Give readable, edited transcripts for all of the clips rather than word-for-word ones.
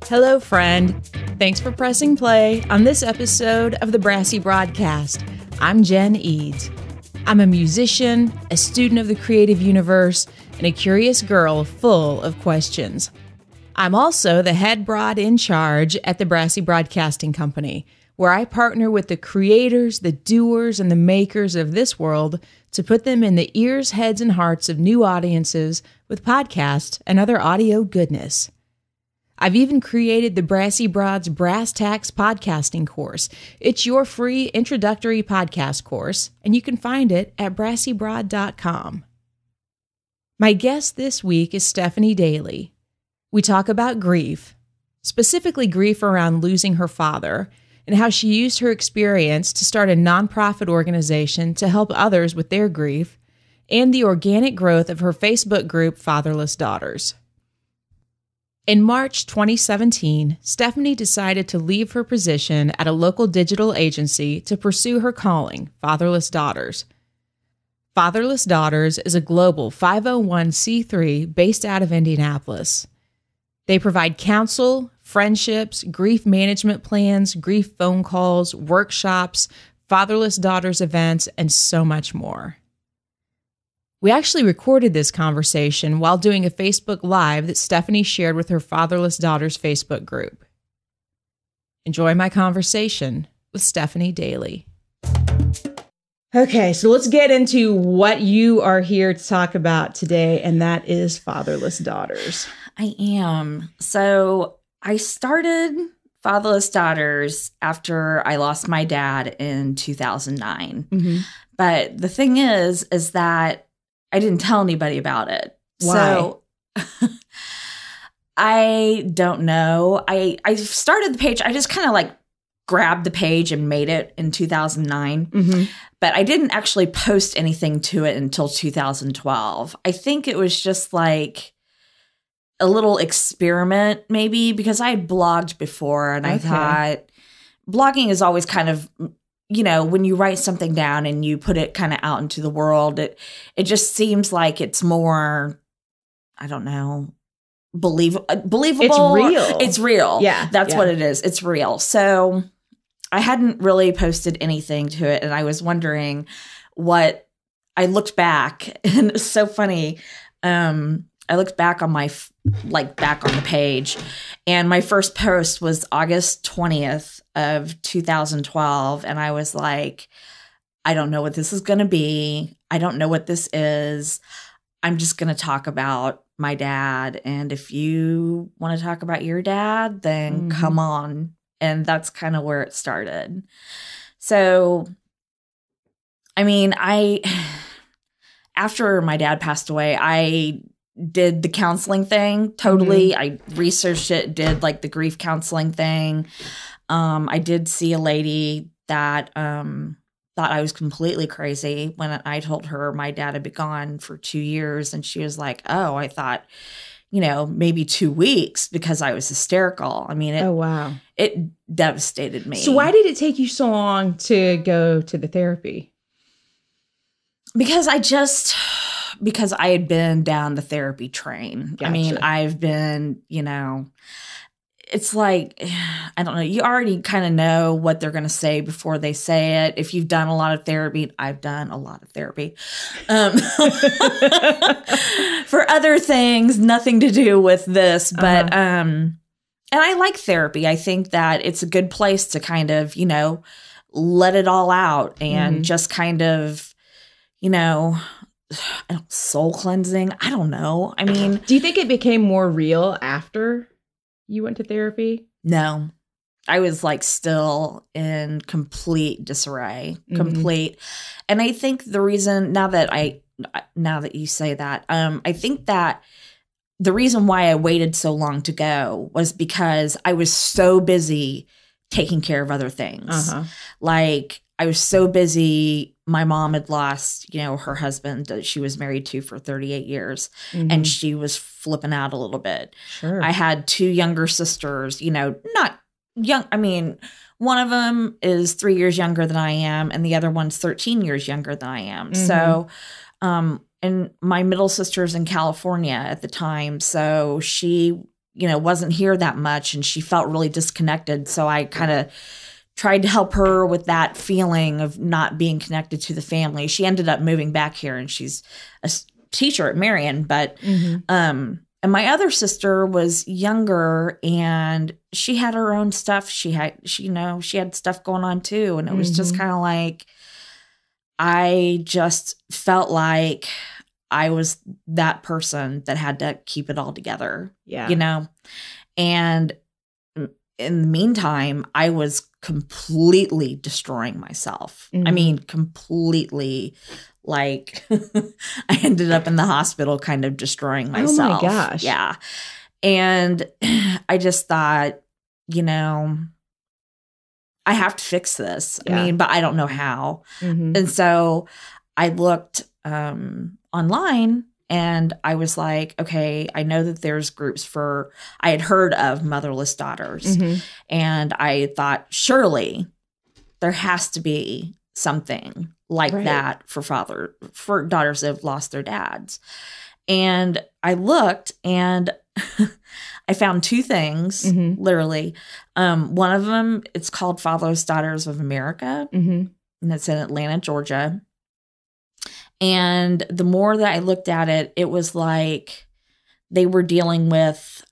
Hello, friend. Thanks for pressing play on this episode of the Brassy Broadcast. I'm Jen Eads. I'm a musician, a student of the creative universe, and a curious girl full of questions. I'm also the head broad in charge at the Brassy Broadcasting Company, where I partner with the creators, the doers, and the makers of this world to put them in the ears, heads, and hearts of new audiences with podcasts and other audio goodness. I've even created the Brassy Broad's Brass Tacks podcasting course. It's your free introductory podcast course, and you can find it at brassybroad.com. My guest this week is Stephanie Daly. We talk about grief, specifically grief around losing her father, and how she used her experience to start a nonprofit organization to help others with their grief, and the organic growth of her Facebook group, Fatherless Daughters. In March 2017, Stephanie decided to leave her position at a local digital agency to pursue her calling, Fatherless Daughters. Fatherless Daughters is a global 501c3 based out of Indianapolis. They provide counsel, friendships, grief management plans, grief phone calls, workshops, Fatherless Daughters events, and so much more. We actually recorded this conversation while doing a Facebook Live that Stephanie shared with her Fatherless Daughters Facebook group. Enjoy my conversation with Stephanie Daly. Okay, so let's get into what you are here to talk about today, and that is Fatherless Daughters. I am. So I started Fatherless Daughters after I lost my dad in 2009. Mm-hmm. But the thing is that I didn't tell anybody about it. Why? So I don't know. I started the page. I just kind of like grabbed the page and made it in 2009. Mm-hmm. But I didn't actually post anything to it until 2012. I think it was just like a little experiment maybe because I had blogged before and I thought blogging is always kind of, you know, when you write something down and you put it kind of out into the world, it just seems like it's more, I don't know, believable. It's real. It's real. Yeah. That's what it is. It's real. So I hadn't really posted anything to it. And I was wondering what I looked back and it's so funny. I looked back on my, back on the page and my first post was August 20th of 2012. And I was like, I don't know what this is going to be. I don't know what this is. I'm just going to talk about my dad. And if you want to talk about your dad, then come on. And that's kind of where it started. So, I mean, after my dad passed away, I did the counseling thing totally. I researched it, did like the grief counseling thing. I did see a lady that thought I was completely crazy when I told her my dad had been gone for 2 years. And she was like, oh, I thought, you know, maybe 2 weeks because I was hysterical. I mean, it devastated me. So why did it take you so long to go to the therapy? Because I had been down the therapy train. Gotcha. I mean, I've been, you know, it's like, I don't know. You already kind of know what they're going to say before they say it. If you've done a lot of therapy, I've done a lot of therapy. For other things, nothing to do with this. But, and I like therapy. I think that it's a good place to kind of, you know, let it all out and just kind of, you know, soul cleansing. I don't know. I mean, do you think it became more real after you went to therapy? No, I was like still in complete disarray, complete. And I think the reason now that you say that, I think that the reason why I waited so long to go was because I was so busy taking care of other things. Like I was so busy. My mom had lost, you know, her husband that she was married to for 38 years. And she was flipping out a little bit. Sure. I had 2 younger sisters, you know, not young. I mean, one of them is 3 years younger than I am. And the other one's 13 years younger than I am. So, and my middle sister's in California at the time. So she, wasn't here that much, and she felt really disconnected. So I kind of tried to help her with that feeling of not being connected to the family. She ended up moving back here, and she's a teacher at Marion. But and my other sister was younger, and she had her own stuff. She had stuff going on too, and it was just kind of like, I just felt like I was that person that had to keep it all together. Yeah. And in the meantime, I was completely destroying myself. I mean, completely, like, I ended up in the hospital kind of destroying myself. Oh my gosh. Yeah. And I just thought, I have to fix this. Yeah. I mean, but I don't know how. And so I looked online, and I was like, okay, I know that there's groups I had heard of Motherless Daughters. And I thought, surely there has to be something like that for daughters that have lost their dads. And I looked, and I found two things, literally. One of them, it's called Fatherless Daughters of America, and it's in Atlanta, Georgia. And the more that I looked at it, it was like they were dealing with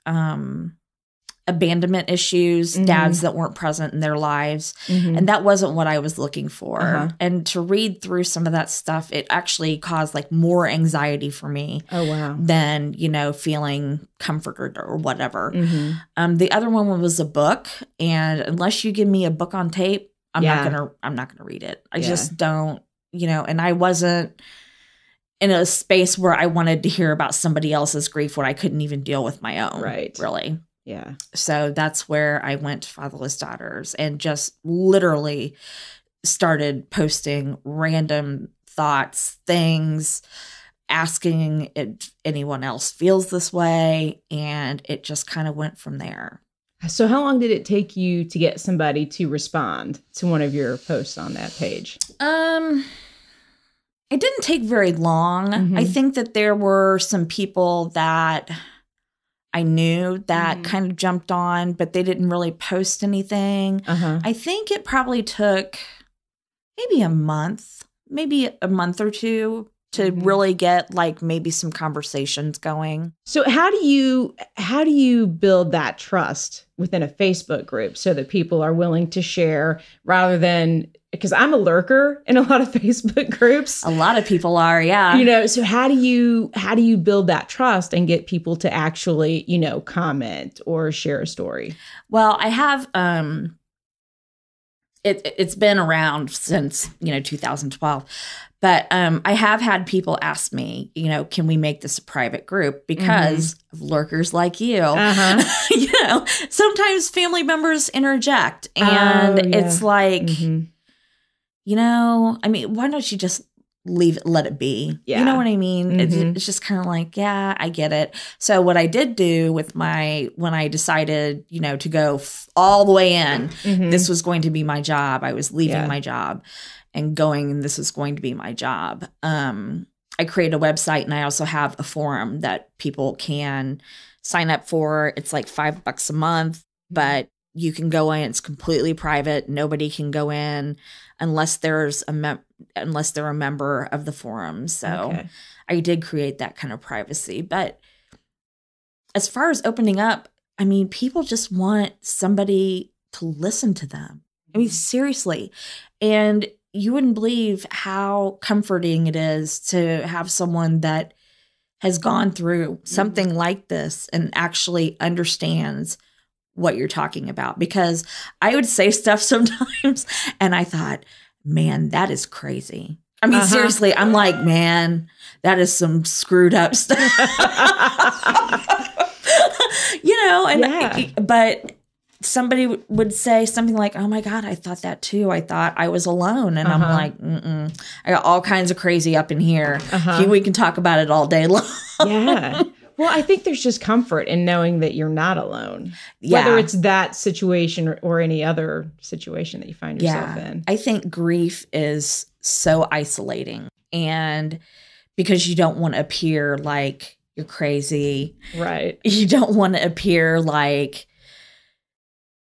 abandonment issues, dads that weren't present in their lives. And that wasn't what I was looking for. And to read through some of that stuff, it actually caused like more anxiety for me. Oh, wow. Than, feeling comforted or whatever. The other one was a book. And unless you give me a book on tape, I'm not gonna read it. I just don't, and I wasn't in a space where I wanted to hear about somebody else's grief when I couldn't even deal with my own. Right. Really. Yeah. So that's where I went to Fatherless Daughters and just literally started posting random thoughts, things, asking if anyone else feels this way. And it just kind of went from there. So how long did it take you to get somebody to respond to one of your posts on that page? It didn't take very long. I think that there were some people that I knew that kind of jumped on, but they didn't really post anything. I think it probably took maybe a month or two to really get like maybe some conversations going. So how do you build that trust within a Facebook group so that people are willing to share rather than, because I'm a lurker in a lot of Facebook groups. A lot of people are, yeah. So how do you build that trust and get people to actually, comment or share a story? Well, I have it's been around since 2012. But I have had people ask me, can we make this a private group because of lurkers like you? Sometimes family members interject, and it's like, I mean, why don't you just let it be? Yeah. You know what I mean? It's just kind of like, yeah, I get it. So what I did do when I decided, to go all the way in, this was going to be my job. I was leaving my job and going, and this is going to be my job. I created a website, and I also have a forum that people can sign up for. It's like $5 a month, but you can go in. It's completely private. Nobody can go in unless they're a member of the forum. So I did create that kind of privacy. But as far as opening up, I mean, people just want somebody to listen to them. I mean, seriously. And you wouldn't believe how comforting it is to have someone that has gone through something like this and actually understands what you're talking about. Because I would say stuff sometimes and I thought, man, that is crazy. I mean, seriously, I'm like, man, that is some screwed up stuff. But somebody would say something like, oh my God, I thought that too. I thought I was alone. And I'm like, I got all kinds of crazy up in here. We can talk about it all day long. Yeah. Well, I think there's just comfort in knowing that you're not alone, whether it's that situation or any other situation that you find yourself in. I think grief is so isolating, and because you don't want to appear like you're crazy. Right. You don't want to appear like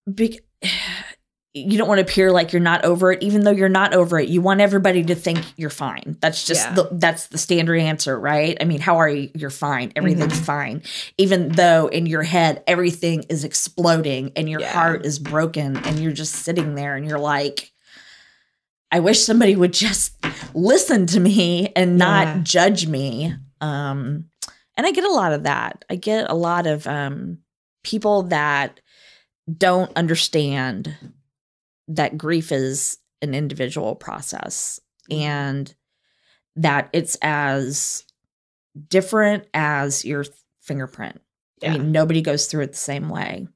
you don't want to appear like you're not over it, even though you're not over it. You want everybody to think you're fine. That's just that's the standard answer, right? I mean, how are you? You're fine. Everything's fine. Even though in your head, everything is exploding and your heart is broken and you're just sitting there and you're like, I wish somebody would just listen to me and not judge me. And I get a lot of that. I get a lot of people that don't understand that grief is an individual process and that it's as different as your fingerprint. I mean, nobody goes through it the same way.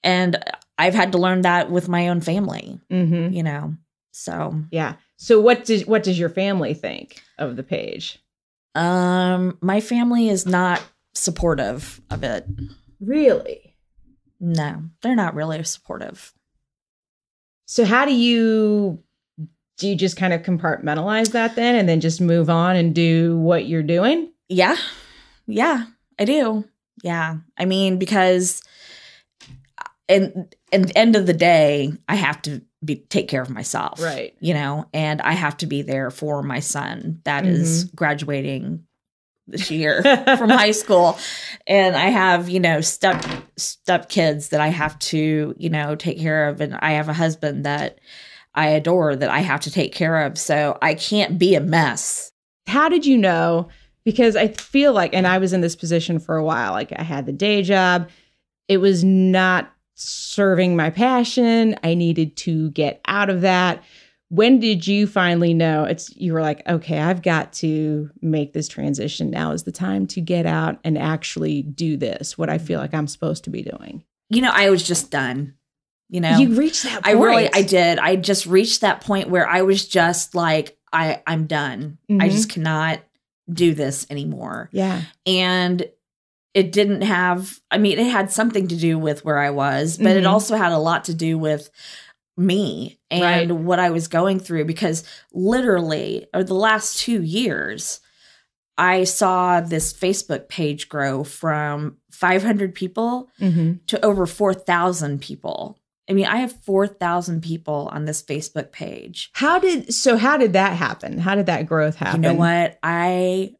And I've had to learn that with my own family, you know, so. Yeah. So what does your family think of the page? My family is not supportive of it. Really? No, they're not really supportive. So how do you just kind of compartmentalize that then and then just move on and do what you're doing? Yeah. Yeah, I do. Yeah. I mean, because in the end of the day, I have to take care of myself. Right. You know, and I have to be there for my son that is graduating this year from high school. And I have, you know, step kids that I have to, you know, take care of. And I have a husband that I adore that I have to take care of. So I can't be a mess. How did you know? Because I feel like, and I was in this position for a while, like I had the day job. It was not serving my passion. I needed to get out of that. When did you finally know you were like, okay, I've got to make this transition. Now is the time to get out and actually do this, what I feel like I'm supposed to be doing? You know, I was just done. You know, you reached that point. I did. I just reached that point where I was just like, I'm done. I just cannot do this anymore. Yeah. And it didn't have, I mean, it had something to do with where I was, but it also had a lot to do with me and what I was going through, because literally over the last 2 years, I saw this Facebook page grow from 500 people to over 4,000 people. I mean, I have 4,000 people on this Facebook page. How did that happen? How did that growth happen? You know what? I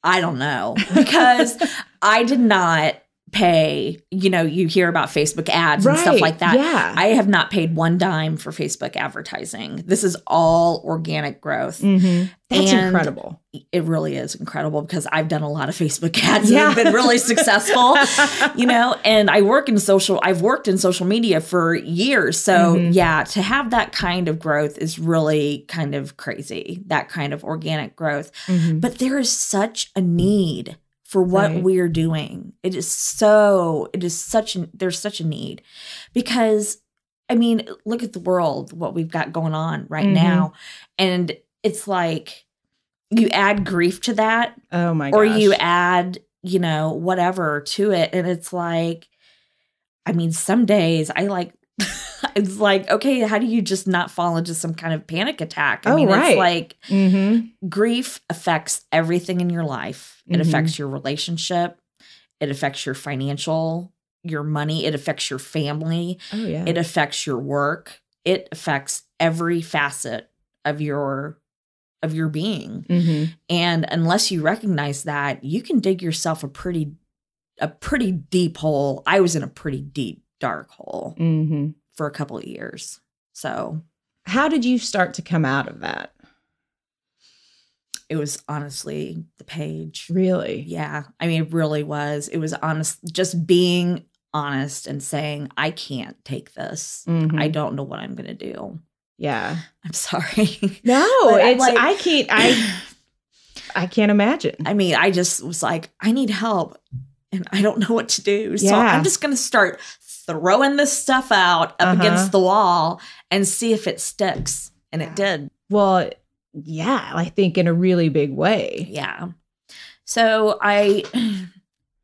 don't know, because I did not pay, you know, you hear about Facebook ads and stuff like that. Yeah. I have not paid one dime for Facebook advertising. This is all organic growth. That's incredible. It really is incredible, because I've done a lot of Facebook ads and have been really successful, you know, and I've worked in social media for years. So to have that kind of growth is really kind of crazy, that kind of organic growth. But there is such a need for what we're doing. There's such a need, because I mean, look at the world, what we've got going on right now. And it's like, you add grief to that. Oh my gosh. Or you add, you know, whatever to it. And it's like, I mean, some days I like, it's like, okay, how do you just not fall into some kind of panic attack? I mean, it's like grief affects everything in your life. It affects your relationship. It affects your financial, your money. It affects your family. Oh, yeah. It affects your work. It affects every facet of your being. And unless you recognize that, you can dig yourself a pretty deep hole. I was in a pretty deep, dark hole for a couple of years. So how did you start to come out of that? It was honestly the page. Really? Yeah. I mean, it really was. It was honest, just being honest and saying, I can't take this. I don't know what I'm going to do. Yeah. I'm sorry. No, it's like, I can't imagine. I mean, I just was like, I need help and I don't know what to do. So I'm just going to start throwing this stuff out up against the wall and see if it sticks. And it did. Well, yeah, I think in a really big way. Yeah. So I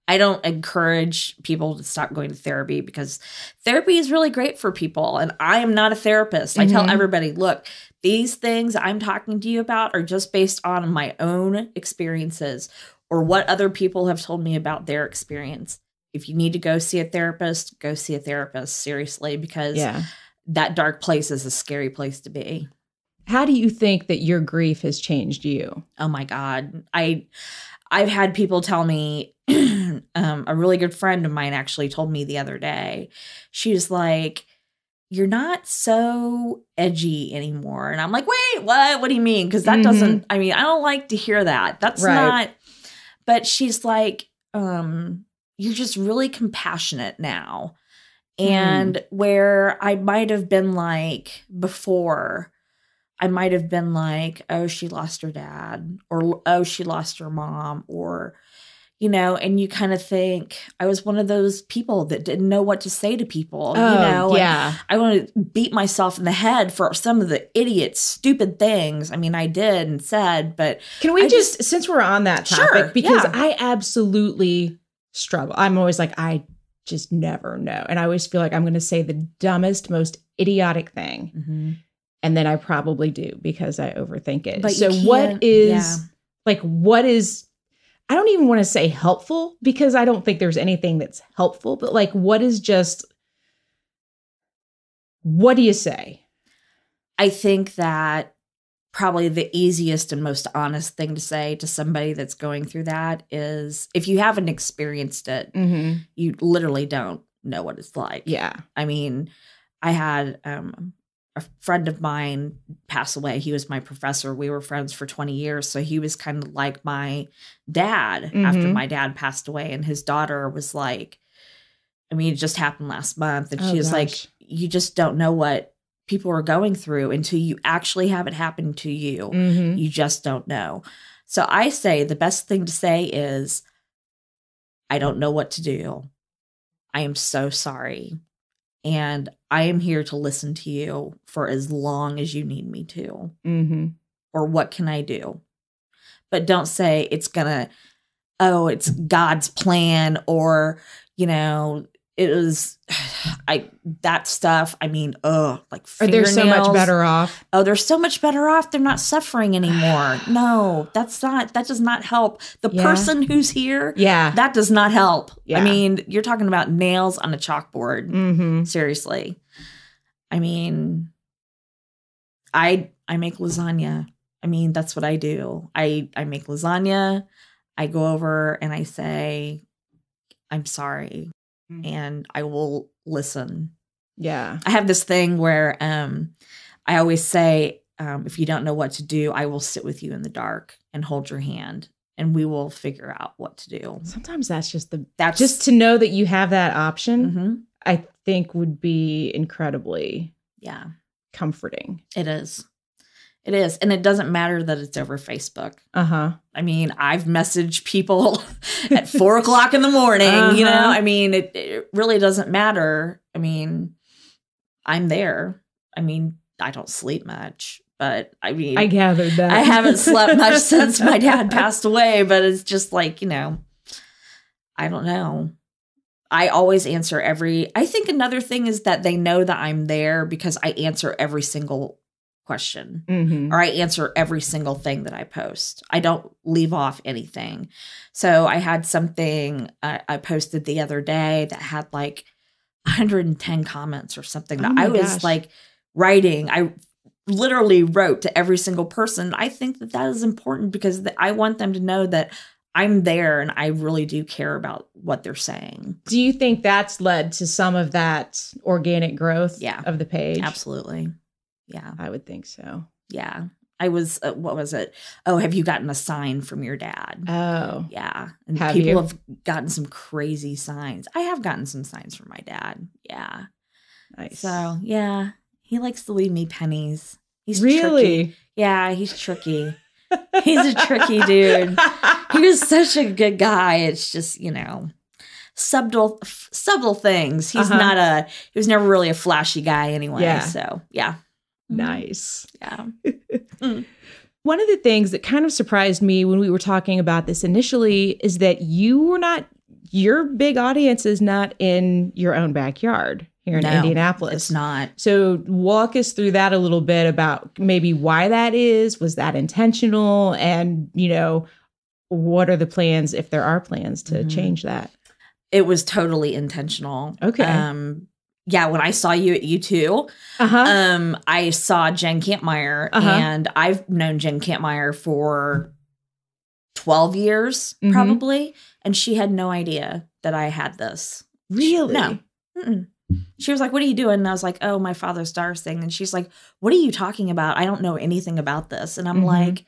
don't encourage people to stop going to therapy, because therapy is really great for people. And I am not a therapist. I tell everybody, look, these things I'm talking to you about are just based on my own experiences. or what other people have told me about their experience. If you need to go see a therapist, go see a therapist, seriously, because that dark place is a scary place to be. How do you think that your grief has changed you? Oh my God. I've had people tell me, a really good friend of mine actually told me the other day, she was like, you're not so edgy anymore. And I'm like, wait, what? What do you mean? Because that doesn't, I mean, I don't like to hear that. That's not, but she's like, you're just really compassionate now. And where I might have been like before, I might have been like, oh, she lost her dad, or oh, she lost her mom, or, you know, and you kind of think I was one of those people that didn't know what to say to people, you know? Yeah. I want to beat myself in the head for some of the idiot, stupid things. I mean, I did and said, but. Can we just, since we're on that topic, because I absolutely struggle. I'm always like, I just never know. And I always feel like I'm going to say the dumbest, most idiotic thing. Mm-hmm. And then I probably do because I overthink it. But so what is, I don't even want to say helpful because I don't think there's anything that's helpful, but like, what do you say? I think that probably the easiest and most honest thing to say to somebody that's going through that is if you haven't experienced it, you literally don't know what it's like. Yeah. I mean, I had a friend of mine pass away. He was my professor. We were friends for 20 years. So he was kind of like my dad after my dad passed away. And his daughter was like, I mean, it just happened last month. And she was like, you just don't know what people are going through until you actually have it happen to you. You just don't know. So I say the best thing to say is, I don't know what to do. I am so sorry. And I am here to listen to you for as long as you need me to. Or what can I do? But don't say it's it's God's plan, or, you know, it was, that stuff. I mean, like Or they're so much better off. Oh, they're so much better off. They're not suffering anymore. No, that does not help. The person who's here, that does not help. I mean, you're talking about nails on a chalkboard. Seriously. I mean, I make lasagna. I mean, that's what I do. I make lasagna. I go over and I say, I'm sorry. And I will listen. Yeah. I have this thing where I always say, if you don't know what to do, I will sit with you in the dark and hold your hand, and we will figure out what to do. Sometimes that's just just to know that you have that option, I think would be incredibly comforting. It is. It is. And it doesn't matter that it's over Facebook. I mean, I've messaged people at 4:00 in the morning, you know, I mean, it really doesn't matter. I mean, I'm there. I mean, I don't sleep much, but I mean, I gathered that. I haven't slept much since my dad passed away, but it's just like, you know, I don't know. I always answer I think another thing is that they know that I'm there because I answer every single question, or I answer every single thing that I post. I don't leave off anything. So I had something I posted the other day that had like 110 comments or something that I was like writing. I literally wrote to every single person. I think that is important because I want them to know that I'm there and I really do care about what they're saying. Do you think that's led to some of that organic growth of the page? Absolutely. Yeah. I would think so. Yeah. I was, what was it? Oh, have you gotten a sign from your dad? Oh. Yeah. And people have gotten some crazy signs. I have gotten some signs from my dad. Yeah. Nice. So, yeah. He likes to leave me pennies. He's really? Tricky. Yeah, he's tricky. He's a tricky dude. He was such a good guy. It's just, you know, subtle things. He's he was never really a flashy guy anyway. Yeah. So, yeah. Nice. Yeah. One of the things that kind of surprised me when we were talking about this initially is that your big audience is not in your own backyard here in Indianapolis. It's not. So walk us through that a little bit about maybe why that is. Was that intentional? And, you know, what are the plans, if there are plans, to change that? It was totally intentional. Okay. Yeah, when I saw you at U2, I saw Jen Camp Meyer, and I've known Jen Camp Meyer for 12 years, probably, and she had no idea that I had this. Really? No. Mm-mm. She was like, what are you doing? And I was like, oh, my Fatherless Daughters thing. And she's like, what are you talking about? I don't know anything about this. And I'm like,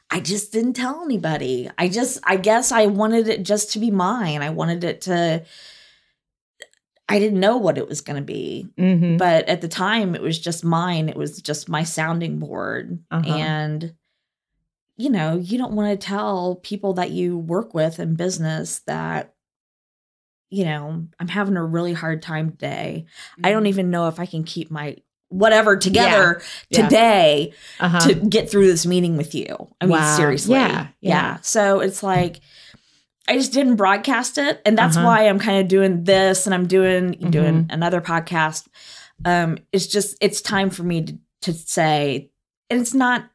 I just didn't tell anybody. I guess I wanted it just to be mine. I wanted it to, I didn't know what it was going to be. But at the time, it was just mine. It was just my sounding board. And, you know, you don't want to tell people that you work with in business that, you know, I'm having a really hard time today. I don't even know if I can keep my whatever together today to get through this meeting with you. I mean, seriously. Yeah. So it's like, I just didn't broadcast it. And that's why I'm kind of doing this, and I'm doing another podcast. It's just, it's time for me to say, and it's not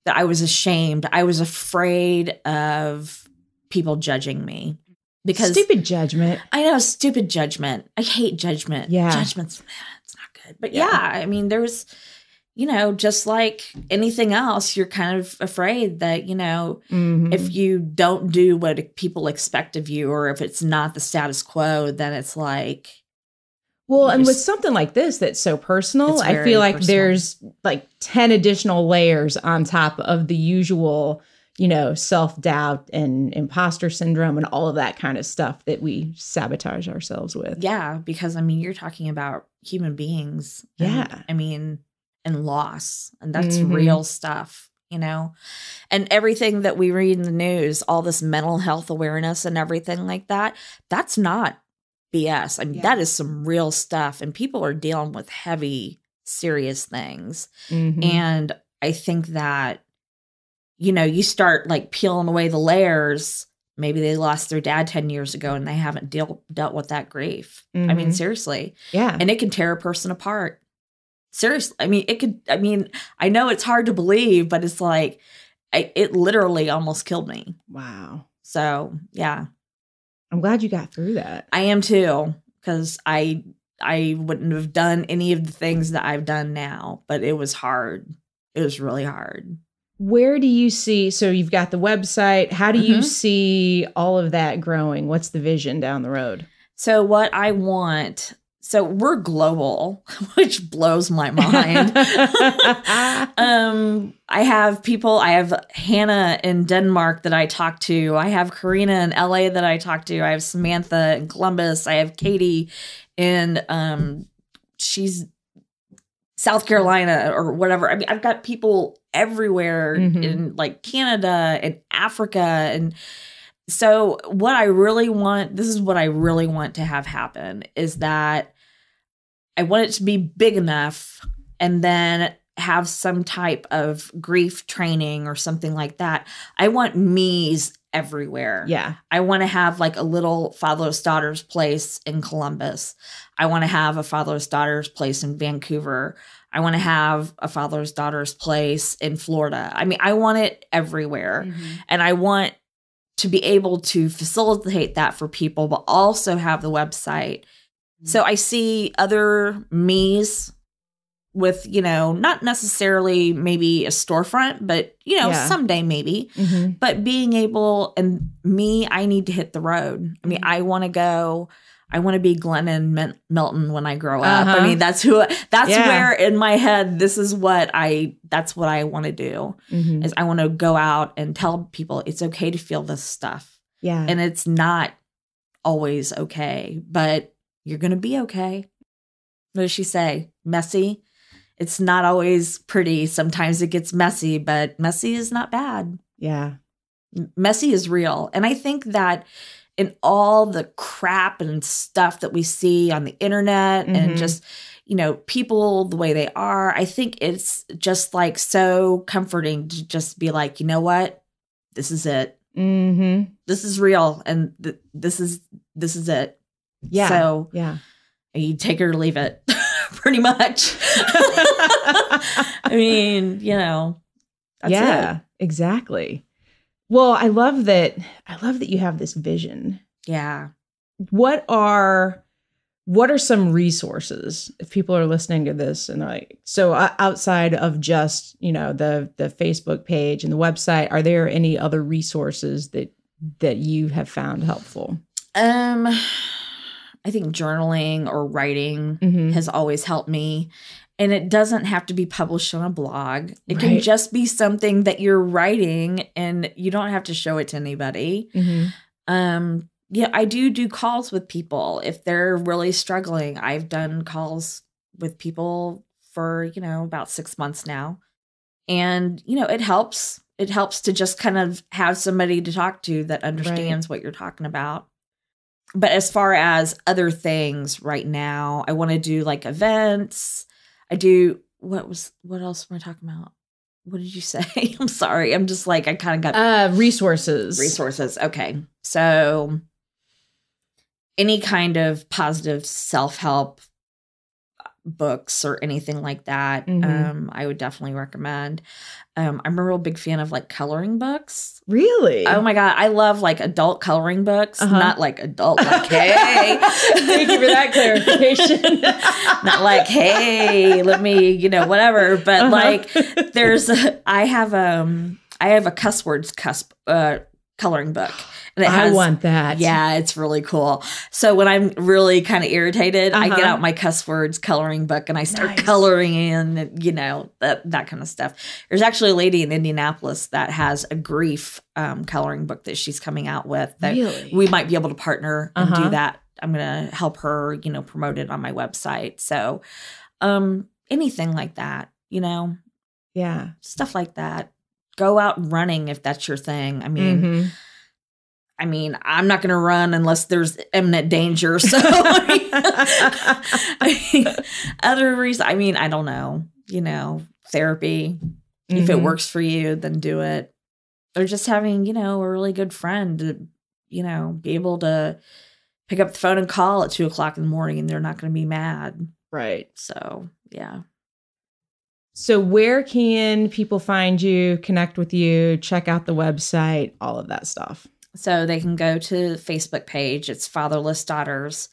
that I was ashamed. I was afraid of people judging me. Because stupid judgment. I know, stupid judgment. I hate judgment. Yeah. Judgment's, it's not good. But I mean, there's, you know, just like anything else, you're kind of afraid that, you know, if you don't do what people expect of you, or if it's not the status quo, then it's like. Well, and with something like this that's so personal, I feel like there's like 10 additional layers on top of the usual, you know, self-doubt and imposter syndrome and all of that kind of stuff that we sabotage ourselves with. Yeah, because I mean, you're talking about human beings. And, I mean, and loss. And that's real stuff, you know? And everything that we read in the news, all this mental health awareness and everything like that, that's not BS. I mean, that is some real stuff. And people are dealing with heavy, serious things. And I think that, you know, you start like peeling away the layers. Maybe they lost their dad 10 years ago and they haven't dealt with that grief. I mean, seriously. Yeah. And it can tear a person apart. Seriously. I mean, it could, I mean, I know it's hard to believe, but it's like, it literally almost killed me. Wow. So, yeah. I'm glad you got through that. I am too, because I wouldn't have done any of the things that I've done now, but it was hard. It was really hard. Where do you see, so you've got the website, how do you see all of that growing? What's the vision down the road? So what I want, so we're global, which blows my mind. I have Hannah in Denmark that I talk to. I have Karina in LA that I talk to. I have Samantha in Columbus. I have Katie in, she's South Carolina or whatever. I mean, I've got people everywhere in like Canada and Africa. And so what I really want, this is what I really want to have happen, is that I want it to be big enough and then have some type of grief training or something like that. I want me's everywhere. Yeah. I want to have like a little Fatherless Daughters place in Columbus. I want to have a Fatherless Daughters place in Vancouver. I want to have a Fatherless Daughters place in Florida. I mean, I want it everywhere. And I want to be able to facilitate that for people, but also have the website. So I see other me's with, you know, not necessarily maybe a storefront, but, you know, someday maybe, but being able, and me, I need to hit the road. I mean, I want to be Glennon Milton when I grow up. I mean, that's where in my head, that's what I want to do is I want to go out and tell people it's okay to feel this stuff. Yeah. And it's not always okay, but you're going to be okay. What does she say? Messy. It's not always pretty. Sometimes it gets messy, but messy is not bad. Yeah. Messy is real. And I think that in all the crap and stuff that we see on the internet and just, you know, people the way they are, I think it's just like so comforting to just be like, you know what? This is it. This is real. And this is it. Yeah. So you take it or leave it. Pretty much. I mean, you know, that's it. Exactly. Well, I love that you have this vision. Yeah. What are some resources if people are listening to this and like, so outside of just, the Facebook page and the website, are there any other resources that you have found helpful? I think journaling or writing has always helped me. And it doesn't have to be published on a blog. It can just be something that you're writing and you don't have to show it to anybody. Yeah, I do calls with people if they're really struggling. I've done calls with people for, about 6 months now. And, it helps. It helps to just kind of have somebody to talk to that understands what you're talking about. But as far as other things right now, I want to do like events. I do, what else am I talking about? What did you say? I'm sorry. I'm just like, I kind of got... Resources. Resources. Okay. So any kind of positive self-help books or anything like that, I would definitely recommend. I'm a real big fan of like coloring books. Really? Oh my God. I love like adult coloring books, not like adult, like, hey. Thank you for that clarification. Not like, hey, let me, whatever. But like I have a cuss words coloring book. And I want that. Yeah, it's really cool. So when I'm really kind of irritated, I get out my cuss words coloring book and I start coloring in, that kind of stuff. There's actually a lady in Indianapolis that has a grief coloring book that she's coming out with. That we might be able to partner and do that. I'm going to help her, promote it on my website. So anything like that, Yeah. Stuff like that. Go out running if that's your thing. I mean, I'm not going to run unless there's imminent danger. So, other reasons, I don't know, therapy. If it works for you, then do it. Or just having, a really good friend to, be able to pick up the phone and call at 2:00 in the morning and they're not going to be mad. Right. So, yeah. So where can people find you, connect with you, check out the website, all of that stuff? So they can go to the Facebook page. It's Fatherless Daughters.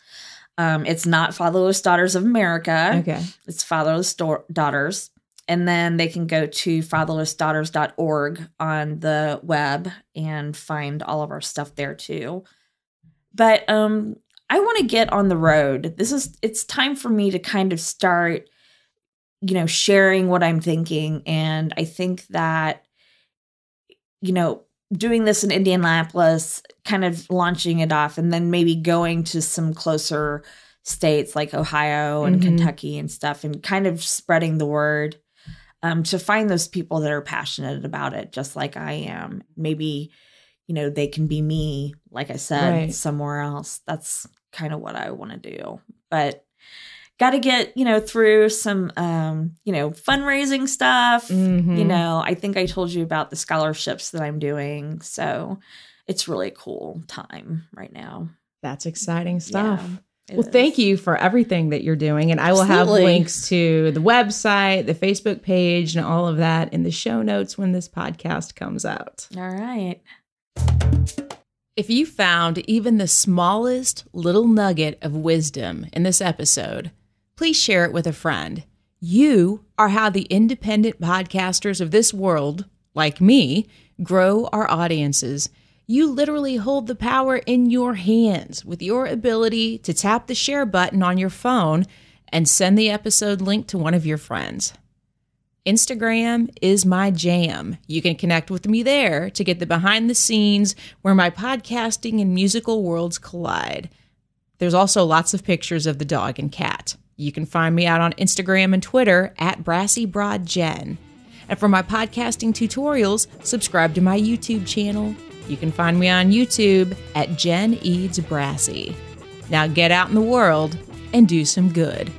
It's not Fatherless Daughters of America. Okay. It's Fatherless Daughters. And then they can go to fatherlessdaughters.org on the web and find all of our stuff there too. But I want to get on the road. It's time for me to kind of start, sharing what I'm thinking. And I think that, doing this in Indianapolis, kind of launching it off, and then maybe going to some closer states like Ohio and Kentucky and stuff, and kind of spreading the word to find those people that are passionate about it, just like I am. Maybe, they can be me, like I said, somewhere else. That's kind of what I want to do. But got to get, through some, fundraising stuff. I think I told you about the scholarships that I'm doing. So it's really a cool time right now. That's exciting stuff. Yeah, well, thank you for everything that you're doing. And I will have links to the website, the Facebook page, and all of that in the show notes when this podcast comes out. All right. If you found even the smallest little nugget of wisdom in this episode, please share it with a friend. You are how the independent podcasters of this world, like me, grow our audiences. You literally hold the power in your hands with your ability to tap the share button on your phone and send the episode link to one of your friends. Instagram is my jam. You can connect with me there to get the behind the scenes where my podcasting and musical worlds collide. There's also lots of pictures of the dog and cat. You can find me out on Instagram and Twitter at BrassyBroadJen. And for my podcasting tutorials, subscribe to my YouTube channel. You can find me on YouTube at Jen Eads Brassy. Now get out in the world and do some good.